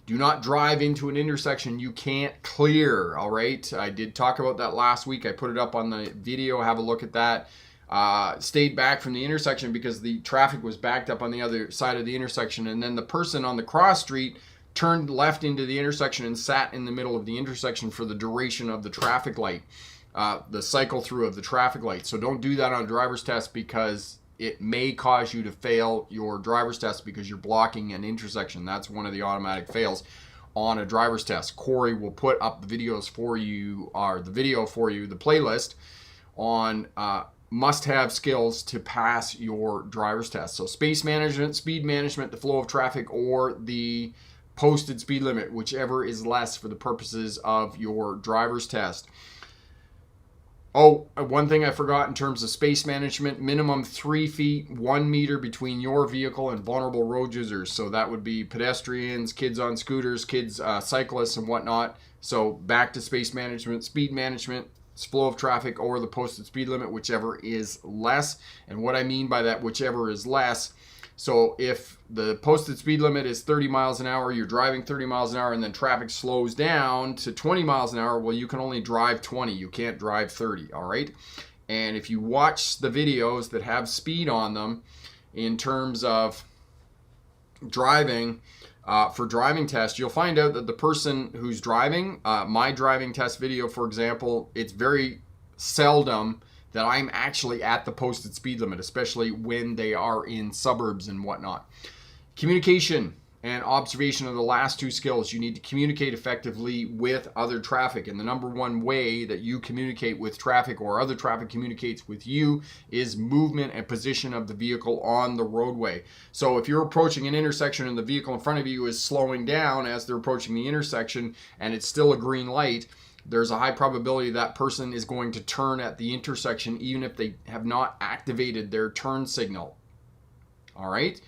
Do not drive into an intersection you can't clear, all right? I did talk about that last week. I put it up on the video. Have a look at that. Stayed back from the intersection because the traffic was backed up on the other side of the intersection, and then the person on the cross street turned left into the intersection and sat in the middle of the intersection for the duration of the traffic light, the cycle through of the traffic light. So don't do that on a driver's test, because it may cause you to fail your driver's test because you're blocking an intersection. That's one of the automatic fails on a driver's test. Corey will put up the videos for you, or the video for you, the playlist on must-have skills to pass your driver's test. So space management, speed management, the flow of traffic, or the posted speed limit, whichever is less for the purposes of your driver's test. Oh, one thing I forgot in terms of space management: minimum 3 feet, 1 meter between your vehicle and vulnerable road users. So that would be pedestrians, kids on scooters, kids, cyclists, and whatnot. So back to space management, speed management, flow of traffic, or the posted speed limit, whichever is less. And what I mean by that, whichever is less, so if the posted speed limit is 30 miles an hour, you're driving 30 miles an hour, and then traffic slows down to 20 miles an hour, well, you can only drive 20. You can't drive 30, all right? And if you watch the videos that have speed on them in terms of driving, for driving tests, you'll find out that the person who's driving, my driving test video, for example, it's very seldom that I'm actually at the posted speed limit, especially when they are in suburbs and whatnot. Communication and observation are the last 2 skills. You need to communicate effectively with other traffic. And the number 1 way that you communicate with traffic, or other traffic communicates with you, is movement and position of the vehicle on the roadway. So if you're approaching an intersection and the vehicle in front of you is slowing down as they're approaching the intersection and it's still a green light, there's a high probability that person is going to turn at the intersection even if they have not activated their turn signal. All right?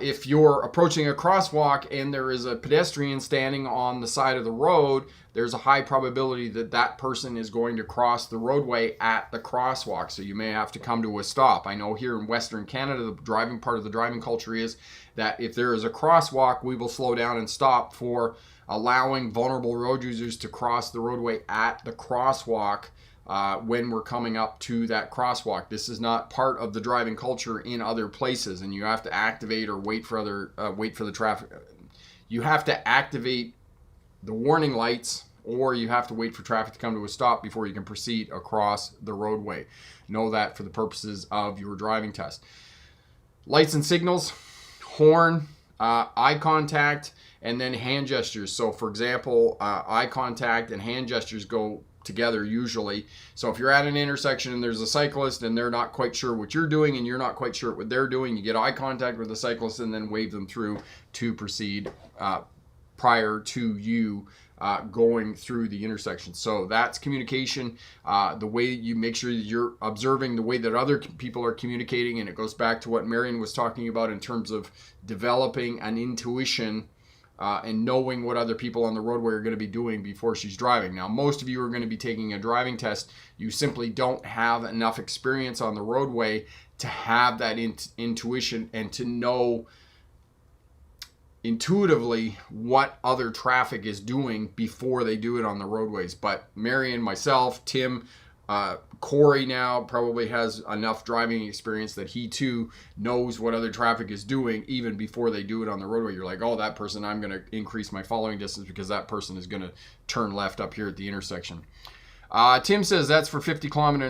If you're approaching a crosswalk and there is a pedestrian standing on the side of the road, there's a high probability that that person is going to cross the roadway at the crosswalk. So you may have to come to a stop. I know here in Western Canada, the driving part of the driving culture is that if there is a crosswalk, we will slow down and stop for allowing vulnerable road users to cross the roadway at the crosswalk when we're coming up to that crosswalk. This is not part of the driving culture in other places, and you have to activate or wait for the traffic. You have to activate the warning lights, or you have to wait for traffic to come to a stop before you can proceed across the roadway. Know that for the purposes of your driving test. Lights and signals, horn, eye contact, and then hand gestures. So for example, eye contact and hand gestures go together usually. So if you're at an intersection and there's a cyclist and they're not quite sure what you're doing and you're not quite sure what they're doing, you get eye contact with the cyclist and then wave them through to proceed prior to you going through the intersection. So that's communication. The way you make sure that you're observing the way that other people are communicating, and it goes back to what Marion was talking about in terms of developing an intuition and knowing what other people on the roadway are going to be doing before she's driving. Now, most of you are going to be taking a driving test. You simply don't have enough experience on the roadway to have that intuition and to know intuitively what other traffic is doing before they do it on the roadways. But Marion, myself, Tim, Corey now probably has enough driving experience that he too knows what other traffic is doing even before they do it on the roadway. You're like, oh, that person, I'm going to increase my following distance because that person is going to turn left up here at the intersection. Tim says that's for 50 kilometer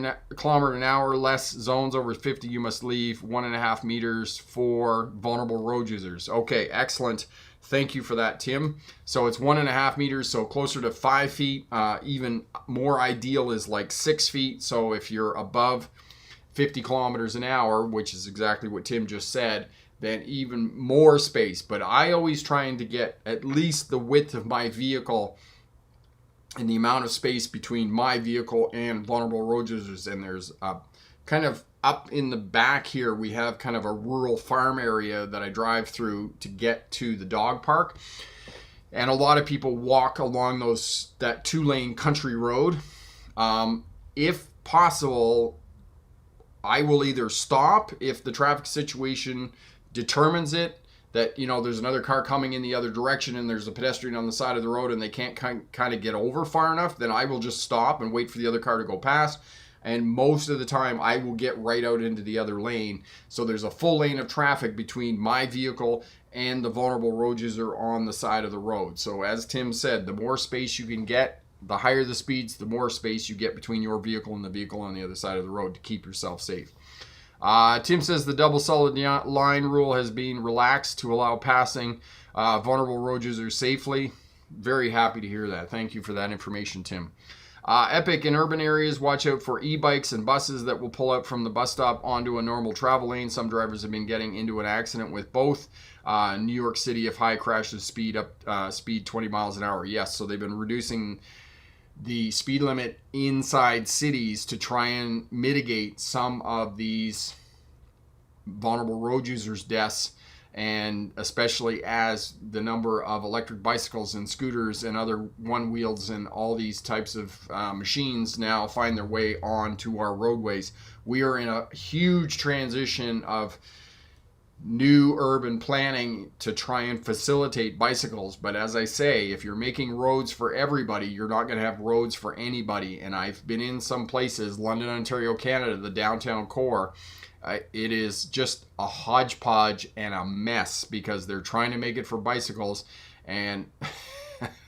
an hour, less zones over 50. You must leave 1.5 meters for vulnerable road users. Okay, excellent. Thank you for that, Tim. So it's 1.5 meters, so closer to 5 feet. Even more ideal is like 6 feet. So if you're above 50 kilometers an hour, which is exactly what Tim just said, then even more space. But I always trying to get at least the width of my vehicle and the amount of space between my vehicle and vulnerable road users. And there's kind of up in the back here, we have kind of a rural farm area that I drive through to get to the dog park. And a lot of people walk along that 2-lane country road. If possible, I will either stop if the traffic situation determines it, that, you know, there's another car coming in the other direction and there's a pedestrian on the side of the road and they can't kind of get over far enough, then I will just stop and wait for the other car to go past. And most of the time I will get right out into the other lane. So there's a full lane of traffic between my vehicle and the vulnerable road user on the side of the road. So as Tim said, the more space you can get, the higher the speeds, the more space you get between your vehicle and the vehicle on the other side of the road to keep yourself safe. Tim says the double solid line rule has been relaxed to allow passing vulnerable road users safely. Very happy to hear that. Thank you for that information, Tim. Epic, in urban areas, watch out for e-bikes and buses that will pull out from the bus stop onto a normal travel lane. Some drivers have been getting into an accident with both. New York City, if high crashes, speed 20 miles an hour. Yes, so they've been reducing the speed limit inside cities to try and mitigate some of these vulnerable road users' deaths, and especially as the number of electric bicycles and scooters and other one-wheels and all these types of machines now find their way onto our roadways. We are in a huge transition of new urban planning to try and facilitate bicycles. But as I say, if you're making roads for everybody, you're not going to have roads for anybody. And I've been in some places, London, Ontario, Canada, the downtown core. It is just a hodgepodge and a mess because they're trying to make it for bicycles. And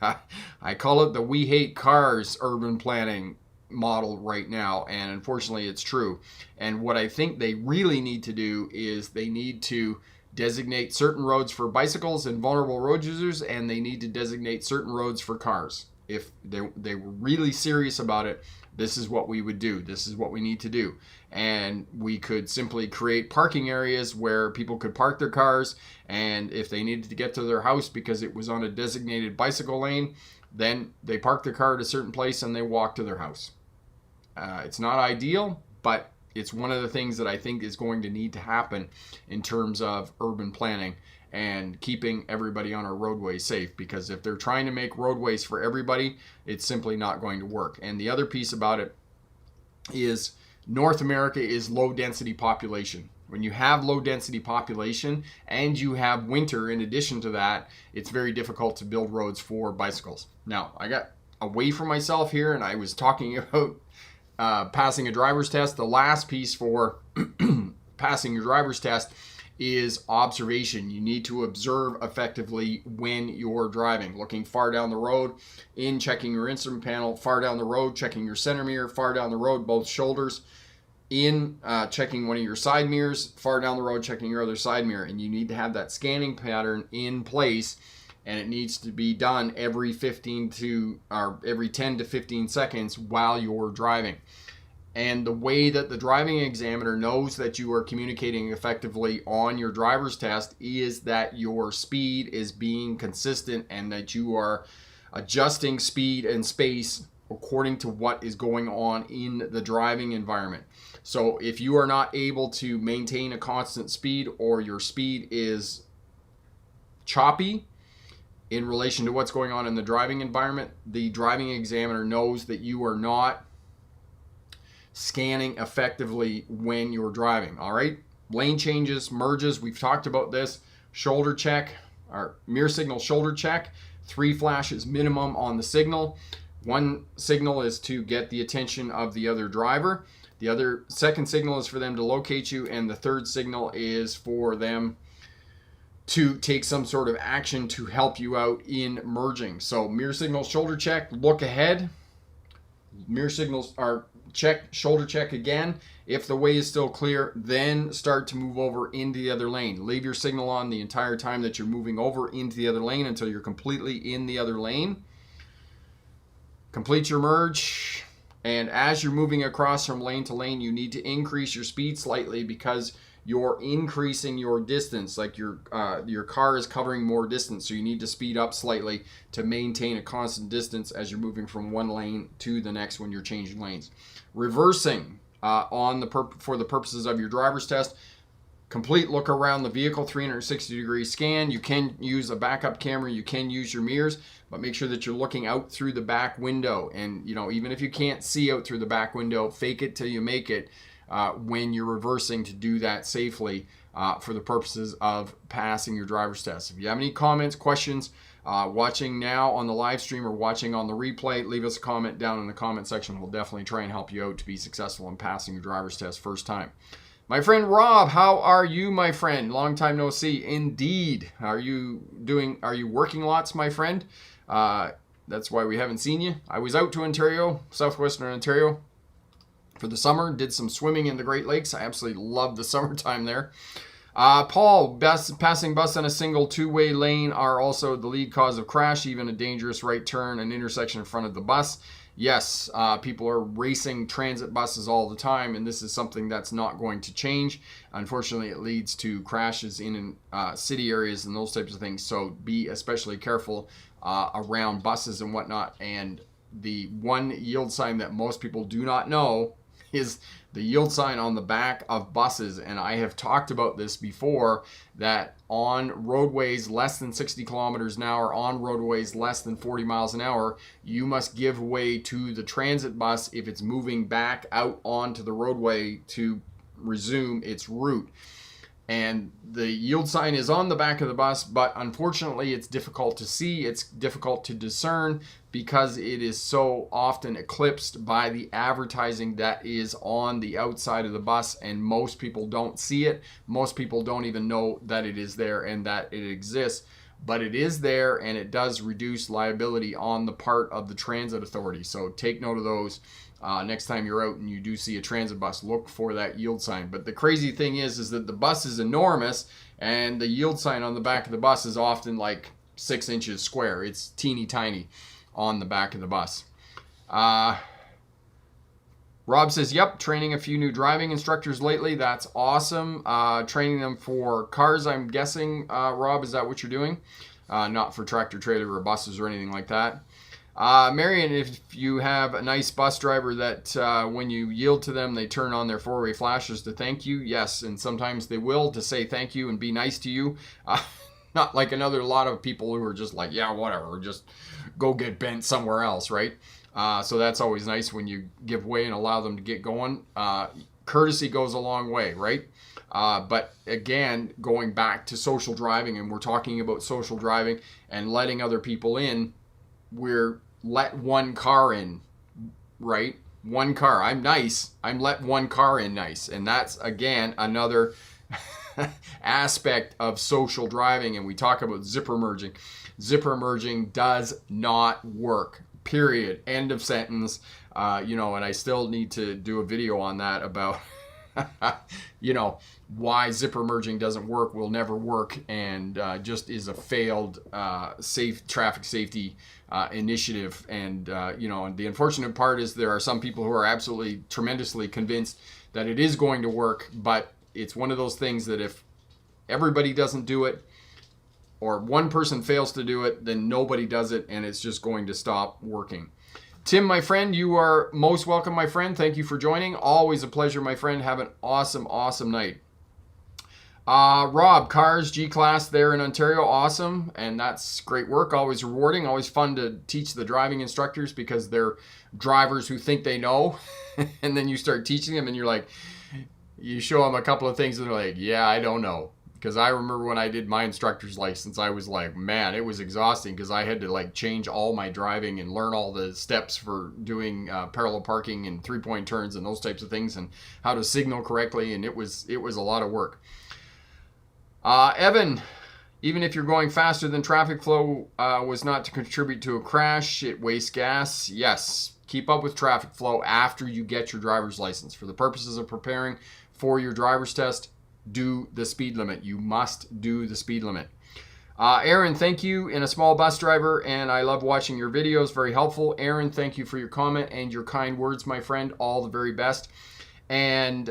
I call it the "we hate cars" urban planning model right now, and unfortunately it's true. And what I think they really need to do is they need to designate certain roads for bicycles and vulnerable road users, and they need to designate certain roads for cars. If they were really serious about it, this is what we would do. This is what we need to do. And we could simply create parking areas where people could park their cars, and if they needed to get to their house because it was on a designated bicycle lane, then they park their car at a certain place and they walk to their house. It's not ideal, but it's one of the things that I think is going to need to happen in terms of urban planning and keeping everybody on our roadways safe, because if they're trying to make roadways for everybody, it's simply not going to work. And the other piece about it is North America is low density population. When you have low density population and you have winter in addition to that, it's very difficult to build roads for bicycles. Now, I got away from myself here and I was talking about passing a driver's test. The last piece for passing your driver's test is observation. You need to observe effectively when you're driving, looking far down the road, checking your instrument panel, far down the road, checking your center mirror, far down the road, both shoulders, checking one of your side mirrors, far down the road, checking your other side mirror. And you need to have that scanning pattern in place, and it needs to be done every 10 to 15 seconds while you're driving. And the way that the driving examiner knows that you are communicating effectively on your driver's test is that your speed is being consistent and that you are adjusting speed and space according to what is going on in the driving environment. So if you are not able to maintain a constant speed, or your speed is choppy in relation to what's going on in the driving environment, the driving examiner knows that you are not scanning effectively when you're driving. All right, lane changes, merges, we've talked about this. Shoulder check, or mirror signal shoulder check, 3 flashes minimum on the signal. One signal is to get the attention of the other driver. The second signal is for them to locate you, and the third signal is for them to take some sort of action to help you out in merging. So mirror signal shoulder check, look ahead, mirror signals are check, shoulder check again. If the way is still clear, then start to move over into the other lane. Leave your signal on the entire time that you're moving over into the other lane until you're completely in the other lane. Complete your merge. And as you're moving across from lane to lane, you need to increase your speed slightly because you're increasing your distance. Like your car is covering more distance, so you need to speed up slightly to maintain a constant distance as you're moving from one lane to the next when you're changing lanes. Reversing for the purposes of your driver's test. Complete look around the vehicle, 360-degree scan. You can use a backup camera. You can use your mirrors, but make sure that you're looking out through the back window. And, you know, even if you can't see out through the back window, fake it till you make it when you're reversing to do that safely for the purposes of passing your driver's test. If you have any comments, questions, watching now on the live stream or watching on the replay, leave us a comment down in the comment section. We'll definitely try and help you out to be successful in passing your driver's test first time. My friend Rob, how are you, my friend? Long time no see. Indeed. Are you working lots, my friend? That's why we haven't seen you. I was out to Ontario, southwestern Ontario, for the summer. Did some swimming in the Great Lakes. I absolutely love the summertime there. Paul, passing bus on a single two-way lane are also the lead cause of crash, even a dangerous right turn, an intersection in front of the bus. Yes, people are racing transit buses all the time, and this is something that's not going to change. Unfortunately, it leads to crashes in city areas and those types of things, so be especially careful around buses and whatnot. And the one yield sign that most people do not know is the yield sign on the back of buses. And I have talked about this before, that on roadways less than 60 kilometers an hour, on roadways less than 40 miles an hour, you must give way to the transit bus if it's moving back out onto the roadway to resume its route. And the yield sign is on the back of the bus, but unfortunately it's difficult to see, it's difficult to discern, because it is so often eclipsed by the advertising that is on the outside of the bus, and most people don't see it. Most people don't even know that it is there and that it exists, but it is there, and it does reduce liability on the part of the transit authority. So take note of those. Next time you're out and you do see a transit bus, look for that yield sign. But the crazy thing is that the bus is enormous, and the yield sign on the back of the bus is often like 6 inches square. It's teeny tiny on the back of the bus. Rob says, yep, training a few new driving instructors lately. That's awesome. Training them for cars, I'm guessing. Rob, is that what you're doing? Not for tractor trailer or buses or anything like that. Marion, if you have a nice bus driver that when you yield to them, they turn on their four-way flashes to thank you. Yes, and sometimes they will, to say thank you and be nice to you. Not like another lot of people who are just like, yeah, whatever, just go get bent somewhere else, right? So that's always nice when you give way and allow them to get going. Courtesy goes a long way, right? But again, going back to social driving, and we're talking about social driving and letting other people in, we're let one car in, right? One car. I'm nice. I'm let one car in nice. And that's, again, another aspect of social driving. And we talk about zipper merging. Zipper merging does not work. Period. End of sentence. And I still need to do a video on that about, why zipper merging doesn't work, will never work, and just is a failed safe traffic safety initiative. And and the unfortunate part is there are some people who are absolutely tremendously convinced that it is going to work, but it's one of those things that if everybody doesn't do it, or one person fails to do it, then nobody does it, and it's just going to stop working. Tim, my friend, you are most welcome, my friend. Thank you for joining. Always a pleasure, my friend. Have an awesome, awesome night. Rob, cars, G-Class there in Ontario. Awesome. And that's great work. Always rewarding. Always fun to teach the driving instructors, because they're drivers who think they know. And then you start teaching them and you're like, you show them a couple of things and they're like, yeah, I don't know. Because I remember when I did my instructor's license, I was like, man, it was exhausting, because I had to change all my driving and learn all the steps for doing parallel parking and three-point turns and those types of things, and how to signal correctly. And it was a lot of work. Evan, even if you're going faster than traffic flow was not to contribute to a crash, it wastes gas. Yes, keep up with traffic flow after you get your driver's license. For the purposes of preparing for your driver's test, do the speed limit. You must do the speed limit. Aaron, thank you. In a small bus driver, and I love watching your videos. Very helpful. Aaron, thank you for your comment and your kind words, my friend. All the very best. And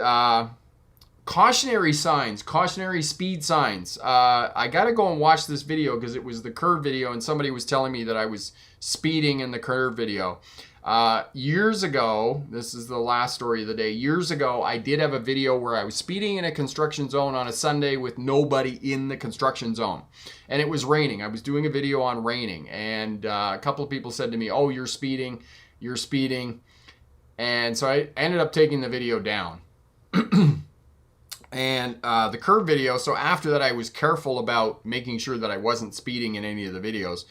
cautionary signs, cautionary speed signs. I got to go and watch this video because it was the curve video, and somebody was telling me that I was speeding in the curve video. Years ago, this is the last story of the day. Years ago, I did have a video where I was speeding in a construction zone on a Sunday with nobody in the construction zone. And it was raining. I was doing a video on raining. And a couple of people said to me, oh, you're speeding. You're speeding. And so I ended up taking the video down. And the curve video, so after that, I was careful about making sure that I wasn't speeding in any of the videos.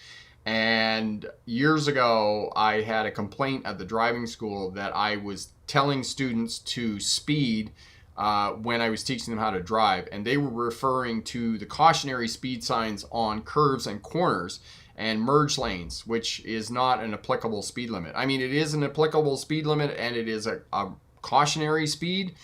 And years ago, I had a complaint at the driving school that I was telling students to speed when I was teaching them how to drive. And they were referring to the cautionary speed signs on curves and corners and merge lanes, which is not an applicable speed limit. I mean, it is an applicable speed limit and it is a cautionary speed.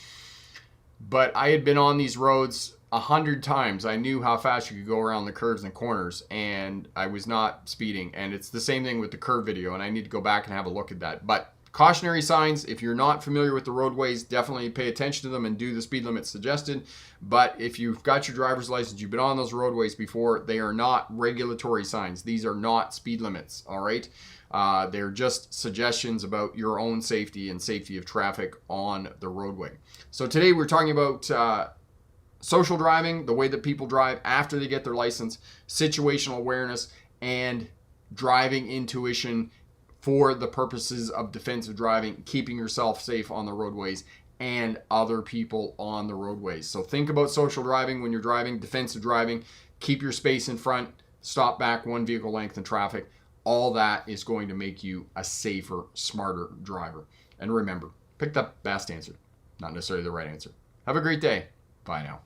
But I had been on these roads 100 times. I knew how fast you could go around the curves and corners, and I was not speeding. And it's the same thing with the curve video, and I need to go back and have a look at that. But cautionary signs, if you're not familiar with the roadways, definitely pay attention to them and do the speed limit suggested. But if you've got your driver's license, you've been on those roadways before, they are not regulatory signs. These are not speed limits, all right? They're just suggestions about your own safety and safety of traffic on the roadway. So today we're talking about social driving, the way that people drive after they get their license, situational awareness, and driving intuition for the purposes of defensive driving, keeping yourself safe on the roadways and other people on the roadways. So think about social driving when you're driving, defensive driving, keep your space in front, stop back one vehicle length in traffic. All that is going to make you a safer, smarter driver. And remember, pick the best answer, not necessarily the right answer. Have a great day. Bye now.